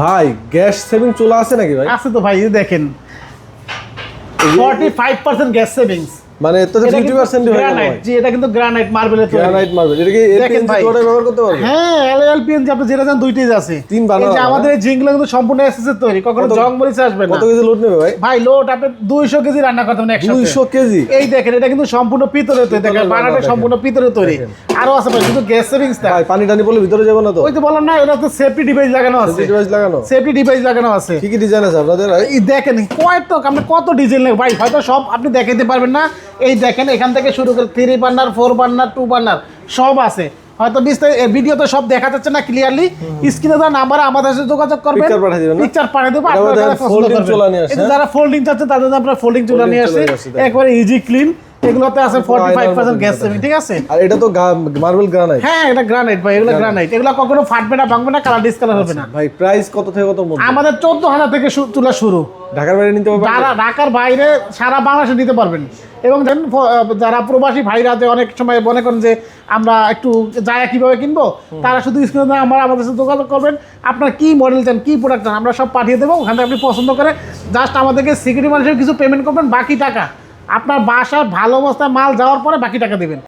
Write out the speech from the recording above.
ভাই gas saving চুলা আছে নাকি ভাই? আছে তো ভাই, এই দেখেন 45% গ্যাস সেভিংস। মানে তো 50% হয়ে গেল ভাই। জি, এটা কিন্তু গ্রানাইট মার্বেলের তৈরি। গ্রানাইট মার্বেল, এটা কি দেখেন ভাই, এলপিএনজি ব্যবহার করতে পারবে? হ্যাঁ, এলপিএনজি আপনি যেটা জানেন দুইটাই আছে। তিন বানানো এই যে আমাদের এই জিংগুলো কিন্তু সম্পূর্ণ এসএস এর তৈরি, কখনো জং মরিচা আসবে না। কত কেজি লোড নেবে ভাই? ভাই লোড আপনি 200 কেজি রান্না করতে পারবেন একসাথে। 200 কেজি? এই দেখেন, এটা কিন্তু সম্পূর্ণ পিতলের তৈরি, দেখেন বানাটা সম্পূর্ণ পিতলের তৈরি। আরো আছে ভাই, শুধু গ্যাস সেভিংস না ভাই, পানি টানি পড়লে ভিতরে যাবে না তো? ওই তো বললাম না, এটা তো সেফটি ডিভাইস লাগানো আছে। ডিভাইস লাগানো? সেফটি ডিভাইস লাগানো আছে। কি কি ডিজাইন আছে আপনাদের? এই দেখেন আপনি কত ডিজাইন নেই ভাই, হয়তো সব আপনি দেখাইতে পারবেন না। এই দেখেন, এখান থেকে শুরু করে 3 বার্নার, 4 বার্নার, 2 বার্নার সব আছে। হয়তো ভিডিও তো সব দেখা যাচ্ছে না ক্লিয়ারলি, স্ক্রিনে দেওয়া নাম্বারে আমাদের সাথে যোগাযোগ করবেন, পিকচার পাঠিয়ে দিবেন, পিকচার পাঠিয়ে দেবো। আপনারা যারা পছন্দ ফোল্ডিং চুলা নিয়ে করবেন, আসে, যারা ফোল্ডিং চাচ্ছেন তাদের জন্য আমরা ফোল্ডিং চুলা নিয়ে আসি, একবারে ইজি ক্লিন। এগুলোতে আছে 45% গ্যাস সেভিং, ঠিক আছে? আর এটা তো মার্বেল গ্রানাইট। হ্যাঁ, এটা গ্রানাইট ভাই, এগুলো গ্রানাইট, এগুলো কখনো ফাটবে না, ভাঙবে না, কালার ডিসকালার হবে না। ভাই প্রাইস কত থেকে কত মধ্যে? আমাদের 14,000 থেকে চুলা শুরু। ঢাকার বাইরে নিতে পারবেন? ঢাকার বাইরে সারা বাংলাদেশে নিতে পারবেন। এবং যারা প্রবাসী ভাইরা যে অনেক সময় মনে করেন যে আমরা একটু জায়গা কিভাবে কিনবো, তারা শুধু স্ক্রিনে আমাদের সাথে যোগাযোগ করবেন। আপনার কি মডেল চান, কি প্রোডাক্ট চান, আমরা সব পাঠিয়ে দেবো। ওখান থেকে আপনি পছন্দ করে জাস্ট আমাদেরকে সিকিউরিটি মানুষের কিছু পেমেন্ট করবেন, বাকি টাকা আপনার বাসার ভালো অবস্থায় মাল যাওয়ার পরে বাকি টাকা দেবেন।